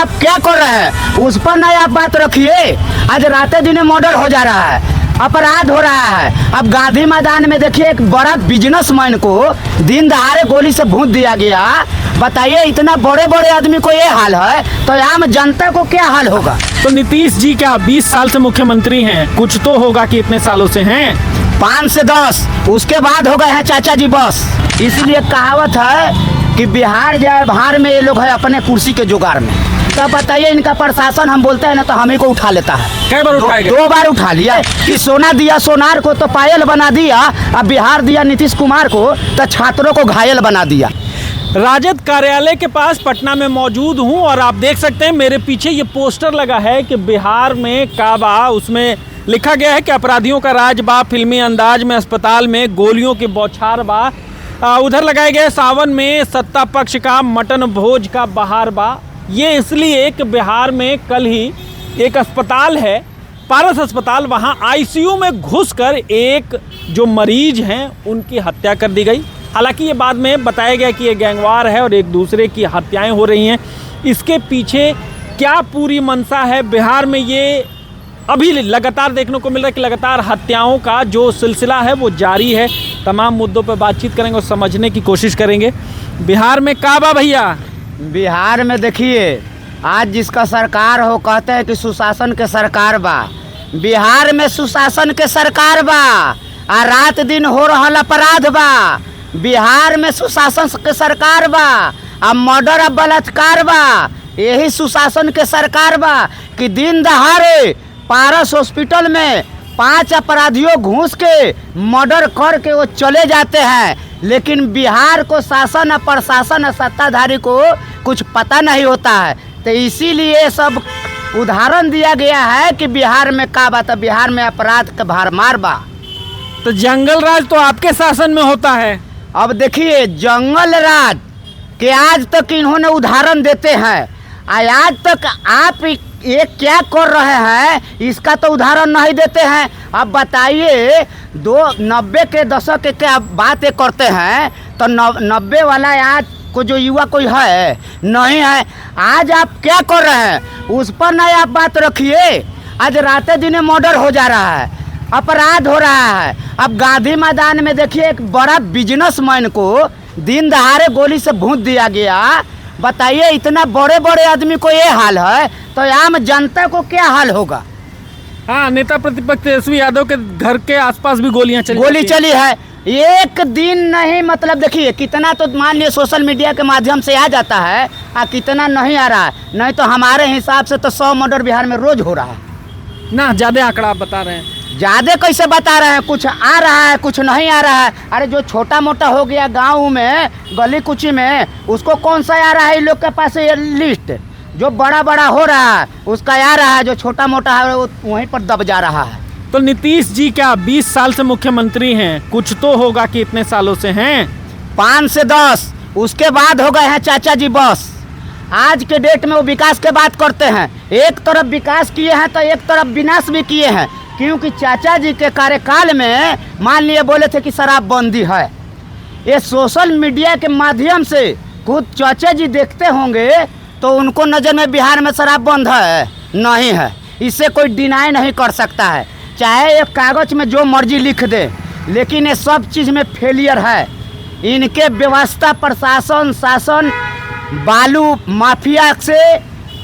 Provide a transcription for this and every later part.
आप क्या कर रहे हैं उस पर नहीं आप बात रखिए। आज रातें दिने मर्डर हो जा रहा है, अपराध हो रहा है। अब गांधी मैदान में देखिए एक बड़ा बिजनेसमैन को दिन दहाड़े गोली से भून दिया गया। बताइए इतना बड़े बड़े आदमी को ये हाल है तो आम जनता को क्या हाल होगा। तो नीतीश जी क्या 20 साल से मुख्यमंत्री हैं, कुछ तो होगा कि इतने सालों से हैं। 5 से 10 उसके बाद हो गए हैं चाचा जी बस। इसलिए कहावत है कि बिहार जाए भार में, ये लोग है अपने कुर्सी के जुगाड़ में। तो बताइए इनका प्रशासन हम बोलते हैं ना तो हमें को उठा लेता है। कई बार उठाएगा? 2 बार उठा लिया कि सोना दिया सोनार को तो पायल बना दिया, अब बिहार दिया नीतीश कुमार को तो छात्रों को घायल बना दिया। राजद कार्यालय के पास पटना में मौजूद हूं और आप देख सकते हैं मेरे पीछे ये पोस्टर लगा है कि बिहार में काबा, उसमें लिखा गया है कि अपराधियों का राज बा, फिल्मी अंदाज में अस्पताल में गोलियों की बौछार बा। उधर लगाए गए सावन में सत्ता पक्ष का मटन भोज का बहार बा। ये इसलिए कि बिहार में कल ही एक अस्पताल है, पारस अस्पताल, वहाँ आईसीयू में घुसकर एक जो मरीज हैं उनकी हत्या कर दी गई। हालांकि ये बाद में बताया गया कि ये गैंगवार है और एक दूसरे की हत्याएं हो रही हैं। इसके पीछे क्या पूरी मंशा है बिहार में, ये अभी लगातार देखने को मिल रहा है कि लगातार हत्याओं का जो सिलसिला है वो जारी है। तमाम मुद्दों पर बातचीत करेंगे और समझने की कोशिश करेंगे बिहार में काबा। भैया बिहार में देखिए आज जिसका सरकार हो कहते हैं कि सुशासन के सरकार बा। बिहार में सुशासन के सरकार बा आ रात दिन हो रहा अपराध बा। बिहार में सुशासन के सरकार बा आ मर्डर आ बलात्कार बा। यही सुशासन के सरकार बा कि दिन दहाड़े पारस हॉस्पिटल में 5 अपराधियों घुस के मर्डर करके वो चले जाते हैं। लेकिन बिहार को शासन और प्रशासन और सत्ताधारी को कुछ पता नहीं होता है। तो इसीलिए सब उदाहरण दिया गया है कि बिहार में का बात है, बिहार में अपराध का भारमार बा। तो जंगल राज तो आपके शासन में होता है। अब देखिए जंगल राज के आज तक इन्होंने उदाहरण देते हैं, आज तक आप ये क्या कर रहे हैं इसका तो उदाहरण नहीं देते हैं। अब बताइए 90 के दशक के क्या बातें करते हैं तो 90 वाला आज को जो युवा कोई है नहीं है। आज आप क्या कर रहे हैं उस पर नहीं आप बात रखिए। आज रातें दिने मर्डर हो जा रहा है, अपराध हो रहा है। अब गांधी मैदान में देखिए एक बड़ा बिजनेसमैन को दिन दहाड़े गोली से भून दिया गया। बताइए इतना बड़े बड़े आदमी को ये हाल है तो आम जनता को क्या हाल होगा। हाँ, नेता प्रतिपक्ष तेजस्वी यादव के घर के आसपास भी गोली चली है। एक दिन नहीं, मतलब देखिए कितना तो मान लिया सोशल मीडिया के माध्यम से आ जाता है कितना नहीं आ रहा है। नहीं तो हमारे हिसाब से तो 100 मर्डर बिहार में रोज हो रहा है ना। ज़्यादा आंकड़ा आप बता रहे हैं। ज़्यादा कैसे बता रहे हैं, कुछ आ रहा है कुछ नहीं आ रहा है। अरे जो छोटा मोटा हो गया गाँव में गली कुची में उसको कौन सा आ रहा है इन लोग के पास ये लिस्ट। जो बड़ा बड़ा हो रहा है उसका आ रहा है, जो छोटा मोटा है वो वहीं पर दब जा रहा है। तो नीतीश जी क्या 20 साल से मुख्यमंत्री हैं, कुछ तो होगा कि इतने सालों से हैं। 5 से 10 उसके बाद हो गए हैं चाचा जी बस। आज के डेट में वो विकास के बात करते हैं, एक तरफ विकास किए हैं तो एक तरफ विनाश भी किए हैं। क्योंकि चाचा जी के कार्यकाल में मान लिए बोले थे कि शराबबंदी है। ये सोशल मीडिया के माध्यम से खुद चाचा जी देखते होंगे तो उनको नज़र में बिहार में शराब बंद है नहीं है, इससे कोई डिनाई नहीं कर सकता है। चाहे एक कागज में जो मर्जी लिख दे, लेकिन ये सब चीज़ में फेलियर है। इनके व्यवस्था प्रशासन शासन बालू माफिया से,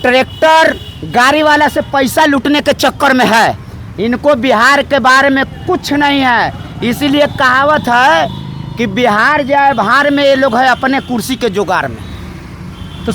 ट्रैक्टर गाड़ी वाला से पैसा लूटने के चक्कर में है। इनको बिहार के बारे में कुछ नहीं है। इसीलिए कहावत है कि बिहार जाए भार में, ये लोग है अपने कुर्सी के जुगाड़ में। तो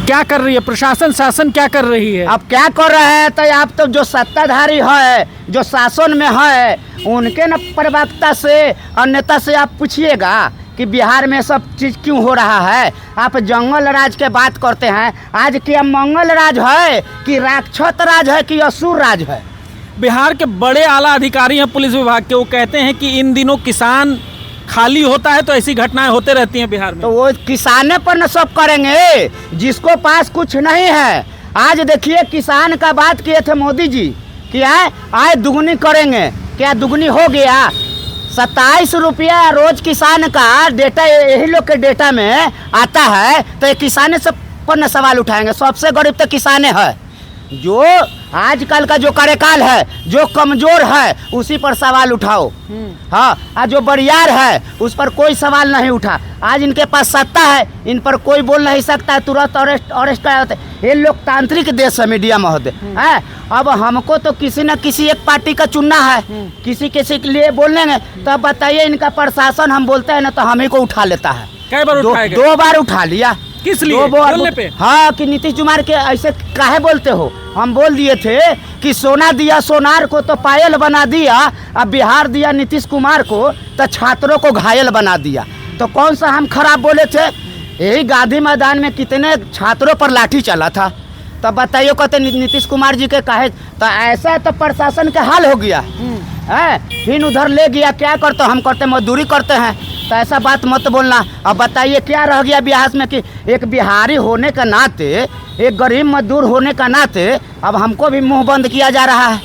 क्या कर रही है प्रशासन, शासन क्या कर रही है? अब क्या कर रहे हैं तो आप तो जो सत्ताधारी है, जो शासन में है, उनके न प्रवक्ता से और नेता से आप पूछिएगा कि बिहार में सब चीज़ क्यों हो रहा है। आप जंगल राज के बात करते हैं। आज क्या मंगल राज है कि राक्षस राज है कि असुर राज है। बिहार के बड़े आला अधिकारी हैं पुलिस विभाग के, वो कहते हैं कि इन दिनों किसान खाली होता है तो ऐसी घटनाएं होते रहती हैं बिहार में। तो वो किसाने पर न सब करेंगे जिसको पास कुछ नहीं है। आज देखिए किसान का बात किए थे मोदी जी कि आय दुगनी करेंगे, क्या दुगनी हो गया? 27 रुपया रोज किसान का डेटा यही लोग के डेटा में आता है। तो ये किसाने से पर न सवाल उठाएंगे। सबसे गरीब तो किसाने है, जो आजकल का जो कार्यकाल है, जो कमजोर है उसी पर सवाल उठाओ। हाँ, आज जो बरियार है उस पर कोई सवाल नहीं उठा। आज इनके पास सत्ता है, इन पर कोई बोल नहीं सकता है, तुरंत अरेस्ट कर होते। ये लोकतांत्रिक देश है मीडिया महोदय है। अब हमको तो किसी न किसी एक पार्टी का चुनना है, किसी किसी के लिए बोलेंगे तो बताइए इनका प्रशासन हम बोलते हैं ना तो हम ही को उठा लेता है। कई बार उठाए गए? 2 बार उठा लिया। किस लिए? दो बार बोलने पे? हाँ, कि नीतीश कुमार के ऐसे काहे बोलते हो। हम बोल दिए थे कि सोना दिया सोनार को तो पायल बना दिया, अब बिहार दिया नीतीश कुमार को तो छात्रों को घायल बना दिया। तो कौन सा हम खराब बोले थे? यही गांधी मैदान में कितने छात्रों पर लाठी चला था। तो बताइए कहते नीतीश कुमार जी के काहे, तो ऐसा तो प्रशासन के हाल हो गया है। फिर उधर ले गया, क्या करते हम करते मजदूरी करते हैं, तो ऐसा बात मत बोलना। अब बताइए क्या रह गया बिहार में कि एक बिहारी होने का नाते, एक गरीब मजदूर होने का नाते अब हमको भी मुंह बंद किया जा रहा है।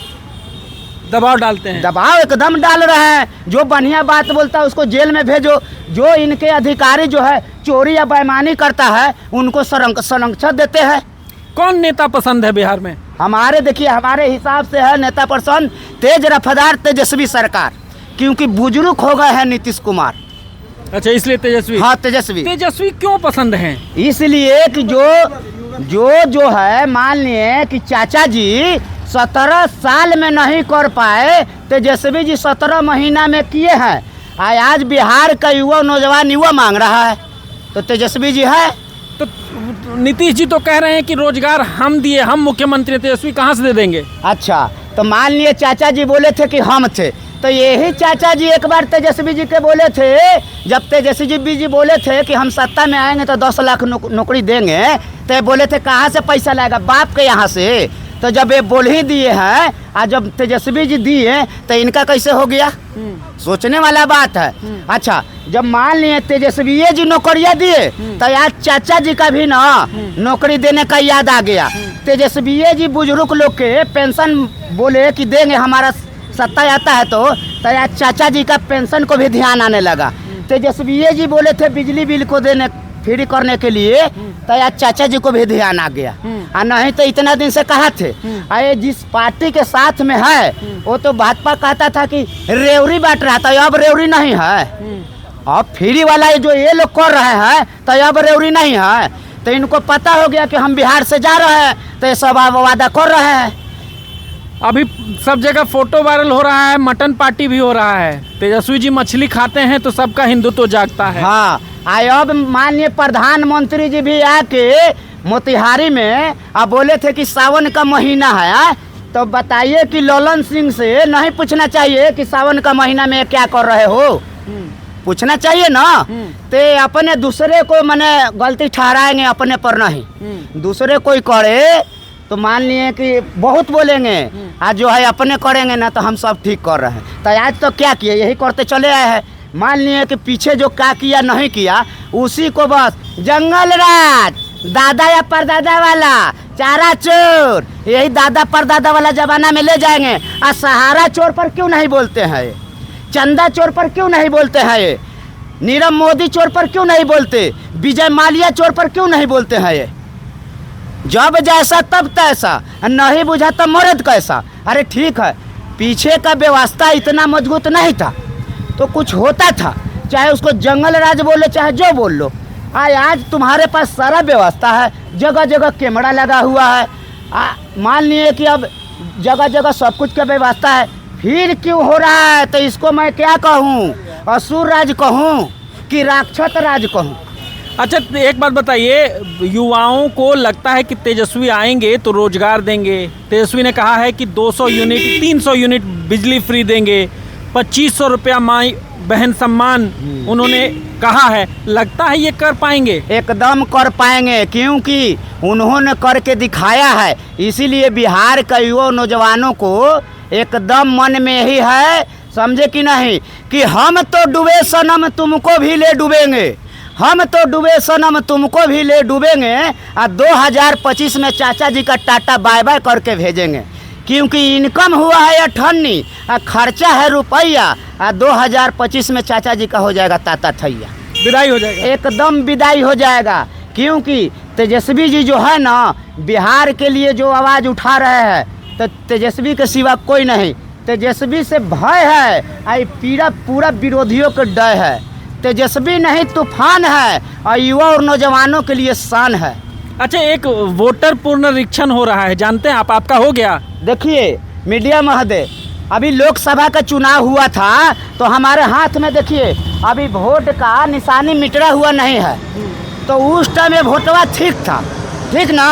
दबाव डालते हैं? दबाव एकदम डाल रहे हैं। जो बढ़िया बात बोलता है उसको जेल में भेजो, जो इनके अधिकारी जो है चोरी या बेईमानी करता है उनको संरक्षण देते हैं। कौन नेता पसंद है बिहार में? हमारे देखिए, हमारे हिसाब से है नेता पसंद तेज रफ्तार तेजस्वी सरकार, क्योंकि बुजुर्ग हो गए हैं नीतीश कुमार। अच्छा, इसलिए तेजस्वी? हाँ, तेजस्वी। तेजस्वी क्यों पसंद हैं? इसलिए कि जो है, मान लिए कि चाचा जी 17 साल में नहीं कर पाए, तेजस्वी जी 17 महीना में किए हैं। आज बिहार का युवा नौजवान युवा मांग रहा है तो तेजस्वी जी है। तो नीतीश जी तो कह रहे हैं कि रोजगार हम दिए, हम मुख्यमंत्री, तेजस्वी कहाँ से दे देंगे? अच्छा, तो मान लिए चाचा जी बोले थे कि हम थे, तो यही चाचा जी एक बार तेजस्वी जी के बोले थे, जब तेजस्वी जी बोले थे कि हम सत्ता में आएंगे तो 10 लाख नौकरी देंगे, तो ये बोले थे कहाँ से पैसा लाएगा, बाप के यहाँ से। तो जब ये बोल ही दिए हैं और जब तेजस्वी जी दिए तो इनका कैसे हो गया? सोचने वाला बात है। अच्छा, जब मान लिए तेजस्वी जी नौकरियां दिए तो आज चाचा जी का भी ना नौकरी देने का याद आ गया। तेजस्वी जी बुजुर्ग लोग के पेंशन बोले कि देंगे, हमारा सत्ता आता है तो आज चाचा जी का पेंशन को भी ध्यान आने लगा। तेजस्वी जी बोले थे बिजली बिल को देने फ्री करने के लिए, तो आज चाचा जी को भी ध्यान आ गया। और नहीं तो इतना दिन से कहा थे, अरे जिस पार्टी के साथ में है वो तो भाजपा कहता था कि रेवड़ी बांट रहा था, अब रेवड़ी नहीं है। अब फ्री वाला जो ये लोग कर रहे हैं तो अब रेवड़ी नहीं है। तो इनको पता हो गया कि हम बिहार से जा रहे हैं, तो ये सब वादा कर रहे हैं। अभी सब जगह फोटो वायरल हो रहा है, मटन पार्टी भी हो रहा है। तेजस्वी जी मछली खाते हैं तो सबका हिंदुत्व जागता है। हाँ, अब माननीय प्रधानमंत्री जी भी आके मोतिहारी में अब बोले थे कि सावन का महीना है। तो बताइए कि ललन सिंह से नहीं पूछना चाहिए कि सावन का महीना में क्या कर रहे हो? पूछना चाहिए ना। ते अपने दूसरे को मैंने गलती ठहराएंगे, अपने पर नहीं। दूसरे कोई करे तो मान लिए कि बहुत बोलेंगे, आज जो है अपने करेंगे ना तो हम सब ठीक कर रहे हैं। तो आज तो क्या किए, यही करते चले आए हैं। मान लिए कि पीछे जो क्या किया नहीं किया उसी को बस जंगल राज, दादा या परदादा वाला चारा चोर, यही दादा परदादा वाला जमाना में ले जाएंगे। और सहारा चोर पर क्यों नहीं बोलते हैं ये? चंदा चोर पर क्यों नहीं बोलते हैं ये? नीरव मोदी चोर पर क्यों नहीं बोलते? विजय माल्या चोर पर क्यों नहीं बोलते हैं ये? जब जैसा तब तैसा, नहीं बुझा तब मर्द कैसा। अरे ठीक है, पीछे का व्यवस्था इतना मजबूत नहीं था तो कुछ होता था, चाहे उसको जंगल राज बोलो चाहे जो बोल लो। आज तुम्हारे पास सारा व्यवस्था है, जगह जगह कैमरा लगा हुआ है। मान लिए कि अब जगह जगह सब कुछ का व्यवस्था है, फिर क्यों हो रहा है? तो इसको मैं क्या कहूँ, असुर राज कहूँ कि राक्षस राज कहूँ? अच्छा, एक बात बताइए, युवाओं को लगता है कि तेजस्वी आएंगे तो रोजगार देंगे। तेजस्वी ने कहा है कि 200 यूनिट 300 यूनिट बिजली फ्री देंगे, 2500 रुपया माई बहन सम्मान उन्होंने कहा है। लगता है ये कर पाएंगे? एकदम कर पाएंगे, क्योंकि उन्होंने करके दिखाया है। इसीलिए बिहार का युवा नौजवानों को एकदम मन में ही है, समझे कि नहीं, कि हम तो डूबे सनम तुमको भी ले डूबेंगे, हम तो डूबे सनम तुमको भी ले डूबेंगे। और 2025 में चाचा जी का टाटा बाय बाय करके भेजेंगे, क्योंकि इनकम हुआ है 98 और खर्चा है रुपया। और 2025 में चाचा जी का हो जाएगा ताता थैया, विदाई हो जाएगा, एकदम विदाई हो जाएगा। क्योंकि तेजस्वी जी जो है ना बिहार के लिए जो आवाज़ उठा रहे हैं, तो तेजस्वी के सिवा कोई नहीं। तेजस्वी से भय है, आई पूरा विरोधियों को डर है। तेजस्वी नहीं तूफान है, और युवा और नौजवानों के लिए शान है। अच्छा, एक वोटर पुनरीक्षण हो रहा है, जानते हैं आप? आपका हो गया? देखिए मीडिया महोदय, अभी लोकसभा का चुनाव हुआ था, तो हमारे हाथ में देखिए अभी वोट का निशानी मिटा हुआ नहीं है। तो उस टाइम में वोटवा ठीक था, ठीक ना।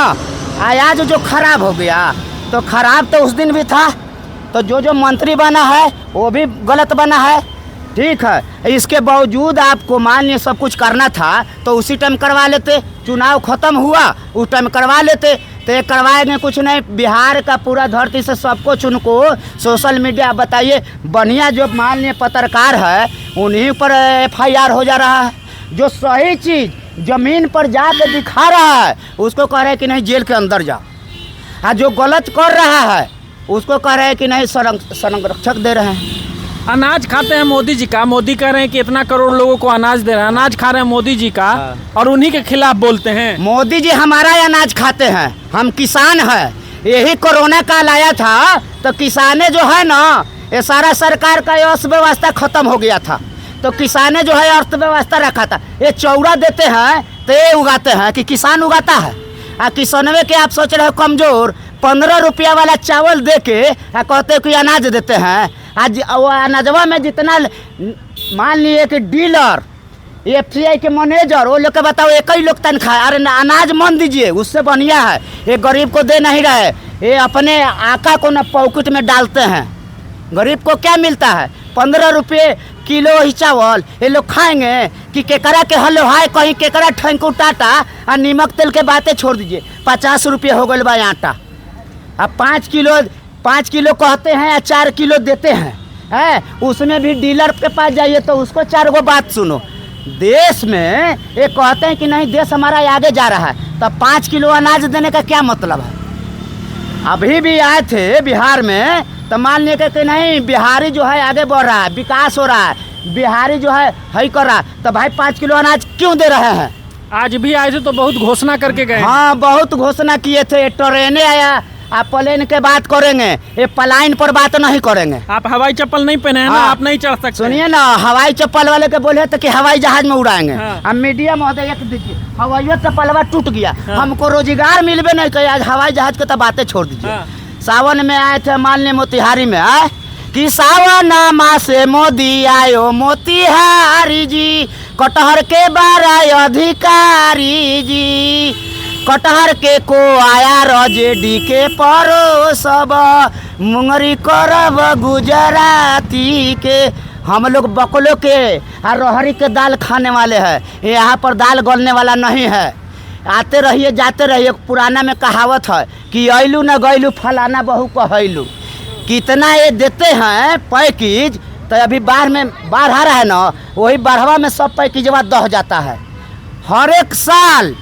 आज जो खराब हो गया, तो खराब तो उस दिन भी था। तो जो मंत्री बना है वो भी गलत बना है, ठीक है। इसके बावजूद आपको मान लीजिए सब कुछ करना था, तो उसी टाइम करवा लेते। चुनाव ख़त्म हुआ उस टाइम करवा लेते, तो ये करवाएंगे कुछ नहीं। बिहार का पूरा धरती से सब कुछ उनको सोशल मीडिया बताइए, बढ़िया जो मान लीजिए पत्रकार है उन्हीं पर FIR हो जा रहा है। जो सही चीज़ ज़मीन पर जाके दिखा रहा है उसको कह रहे हैं कि नहीं जेल के अंदर जाओ, और जो गलत कर रहा है उसको कह रहे हैं कि नहीं संरक्षक दे रहे हैं। अनाज खाते हैं मोदी जी का, मोदी कह रहे हैं कि इतना करोड़ लोगों को अनाज दे रहे हैं, अनाज खा रहे हैं मोदी जी का, और उन्हीं के खिलाफ बोलते हैं। मोदी जी हमारा अनाज खाते हैं, हम किसान हैं। यही कोरोना काल आया था तो किसाने जो है ना, ये सारा सरकार का अर्थव्यवस्था खत्म हो गया था, तो किसाने जो है अर्थव्यवस्था रखा था। ये चौड़ा देते हैं तो ये उगाते हैं कि किसान उगाता है। और किसानवे के आप सोच रहे हो कमज़ोर, 15 रुपया वाला चावल दे के कहते हैं कि अनाज देते हैं। आज वो अनाजवा में जितना मान लिए कि डीलर, FCI के मैनेजर, वो लोग के बताओ एक ही लोग तनख्वाह। अरे अनाज मन दीजिए, उससे बढ़िया है। ये गरीब को दे नहीं रहे, ये अपने आका को न पॉकेट में डालते हैं। गरीब को क्या मिलता है? 15 रुपये किलो ही चावल ये लोग खाएंगे कि केकरा के हलो हाय कहीं केकरा ठेंकू टाटा। और नमक तेल के बातें छोड़ दीजिए, 50 रुपये हो गए बा आटा। अब 5 किलो कहते हैं या 4 किलो देते हैं, उसमें भी डीलर के पास जाइए तो उसको 4 गो बात सुनो। देश में ये कहते हैं कि नहीं देश हमारा आगे जा रहा है, तब 5 किलो अनाज देने का क्या मतलब है? अभी भी आए थे बिहार में, तो मान लिए कि नहीं बिहारी जो है आगे बढ़ रहा है, विकास हो रहा है, बिहारी जो है हई कर रहा है, तो भाई 5 किलो अनाज क्यों दे रहे हैं? आज भी आए थे तो बहुत घोषणा करके गए। हाँ, बहुत घोषणा किए थे। ट्रेने आया, आप प्लेन के बात करेंगे, ये पलायन पर बात नहीं करेंगे। आप हवाई चप्पल नहीं पहने हैं ना, आप नहीं चढ़ सकते। सुनिए ना, हवाई चप्पल वाले के बोले तो कि हवाई जहाज में उड़ाएंगे। अब मीडिया महोदय देखिए, हवाई चप्पलवा टूट गया, हमको रोजगार मिलबे नहीं करे, आज हवाई जहाज के तो बातें छोड़ दीजिए। सावन में आए थे मान ली मोतिहारी में, आए कि सावन माह से मोदी आयो मोतिहारी जी, कटहर के बाराय अधिकारी जी, कटहर के को आया रजेडी के परोसब, मुंगरी करब गुजराती के। हम लोग बकलो के और रहरी के दाल खाने वाले हैं, यहाँ पर दाल गलने वाला नहीं है। आते रहिए जाते रहिए। पुराना में कहावत है कि अइलू न गइलू फलाना बहू कहलू। कितना ये देते हैं पैकेज, तो अभी बाढ़ आ रहा है ना, वही बाढ़वा में सब पैकेजवा दह जाता है। हर एक साल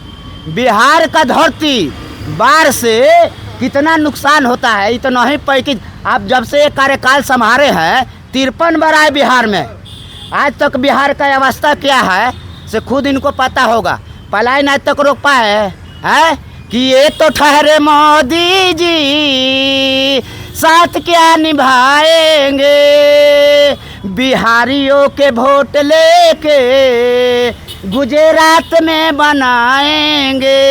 बिहार का धरती बाढ़ से कितना नुकसान होता है, इतना ही पैकेज। आप जब से ये कार्यकाल संभाले हैं 53 बार आए बिहार में, आज तक बिहार का अवस्था क्या है से खुद इनको पता होगा। पलायन आज तक रोक पाए हैं कि ये तो ठहरे मोदी जी, साथ क्या निभाएंगे, बिहारियों के वोट लेके गुजरात में बनाएंगे।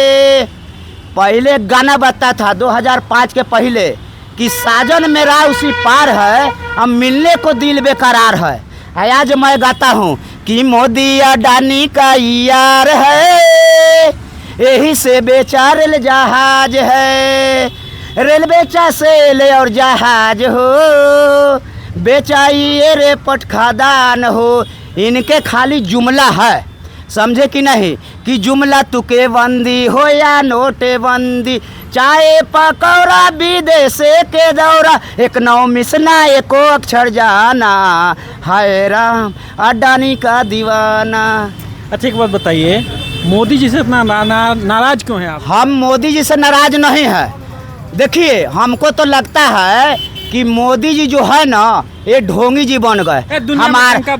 पहले गाना बजता था 2005 के पहले कि साजन मेरा उसी पार है, अब मिलने को दिल बेकरार है। आज मैं गाता हूँ कि मोदी अडानी का यार है, यही से बेचा रेल जहाज है, रेल बेचा सेल और जहाज हो, बेचाइए रे पटखादान हो। इनके खाली जुमला है, समझे कि नहीं, कि जुमला तुके बंदी हो या नोटे बंदी, चाहे पकौड़ा विदेश के दौरा, एक नौ मिसना एको अक्षर जाना, हाय राम अडानी का दीवाना। अच्छा एक बात बताइए, मोदी जी से इतना नाराज क्यों हैं आप? हम मोदी जी से नाराज नहीं है। देखिए हमको तो लगता है कि मोदी जी जो है ना ये ढोंगी जी बन गए।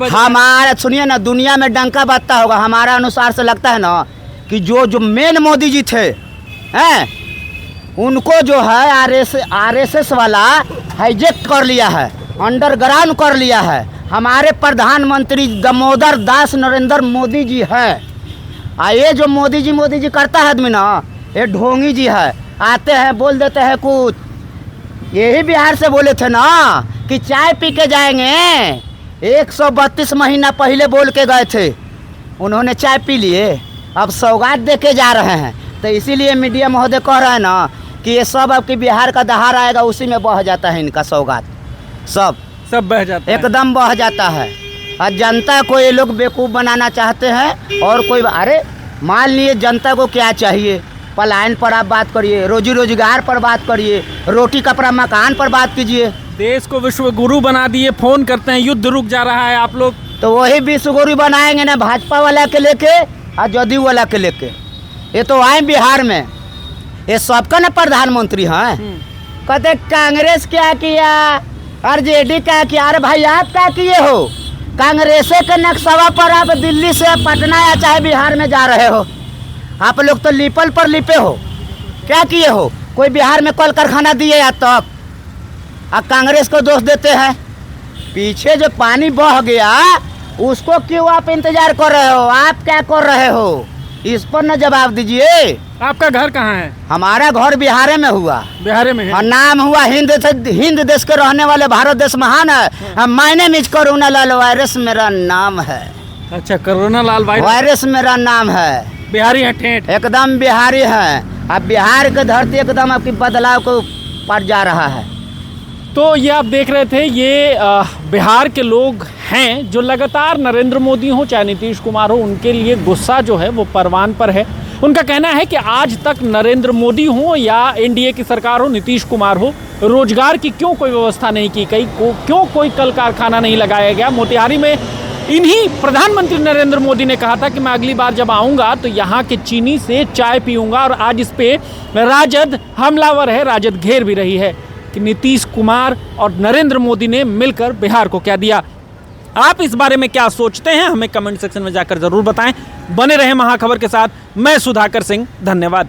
हमारा सुनिए ना, दुनिया में डंका बजता होगा। हमारा अनुसार से लगता है ना कि जो मेन मोदी जी थे हैं, उनको जो है आरएसएस वाला हाईजेक कर लिया है, अंडरग्राउंड कर लिया है। हमारे प्रधानमंत्री दामोदर दास नरेंद्र मोदी जी है। ये जो मोदी जी करता है आदमी ना, ये ढोंगी जी है। आते हैं बोल देते हैं कुछ। यही बिहार से बोले थे ना कि चाय पी के जाएंगे। 132 महीना पहले बोल के गए थे, उन्होंने चाय पी लिए, अब सौगात दे के जा रहे हैं। तो इसीलिए मीडिया महोदय कह रहे हैं ना कि ये सब अब कि बिहार का दहाड़ आएगा, उसी में बह जाता है इनका सौगात, सब बह जाता है, एकदम बह जाता है। और जनता को ये लोग बेवकूफ़ बनाना चाहते हैं। और कोई अरे मान लिए जनता को क्या चाहिए, पलायन पर आप बात करिए, रोजी रोजगार पर बात करिए, रोटी कपड़ा मकान पर बात कीजिए। देश को विश्व गुरु बना दिए, फोन करते हैं युद्ध रुक जा रहा है, आप लोग तो वही विश्व गुरु बनाएंगे ना, भाजपा वाला के लेके और जदयू वाला के लेके। ये तो आए बिहार में, ये सबका ना प्रधानमंत्री हैं। कहते कांग्रेस क्या किया, आरजेडी क्या किया। अरे भाई आप क्या किए हो? कांग्रेस के नक्शवा पर आप दिल्ली से पटना या चाहे बिहार में जा रहे हो। आप लोग तो लिपल पर लिपे हो। क्या किए हो? कोई बिहार में कल कारखाना दिए या तक? अब कांग्रेस को दोष देते हैं। पीछे जो पानी बह गया उसको क्यों आप इंतजार कर रहे हो? आप क्या कर रहे हो? इस पर न जवाब दीजिए। आपका घर कहाँ है? हमारा घर बिहार में हुआ। बिहार में है? और नाम हुआ हिंद देश के रहने वाले भारत देश महान है। मायने मिज करुणा लाल वायरस मेरा नाम है। अच्छा, करुणा लाल वायरस मेरा नाम है। बिहारी है ठेठ? एकदम बिहारी है। अब बिहार की धरती एकदम आपकी बदलाव को पर जा रहा है। तो ये आप देख रहे थे, ये बिहार के लोग हैं जो लगातार नरेंद्र मोदी हो चाहे नीतीश कुमार हो, उनके लिए गुस्सा जो है वो परवान पर है। उनका कहना है कि आज तक नरेंद्र मोदी हो या एनडीए की सरकार हो, नीतीश कुमार हो, रोजगार की क्यों कोई व्यवस्था नहीं की गई, क्यों कोई कल कारखाना नहीं लगाया गया। मोतिहारी में इन्हीं प्रधानमंत्री नरेंद्र मोदी ने कहा था कि मैं अगली बार जब आऊँगा तो यहाँ के चीनी से चाय पीऊँगा। और आज इस पे राजद हमलावर है, राजद घेर भी रही है कि नीतीश कुमार और नरेंद्र मोदी ने मिलकर बिहार को क्या दिया। आप इस बारे में क्या सोचते हैं, हमें कमेंट सेक्शन में जाकर जरूर बताएं। बने रहें महाखबर के साथ। मैं सुधाकर सिंह, धन्यवाद।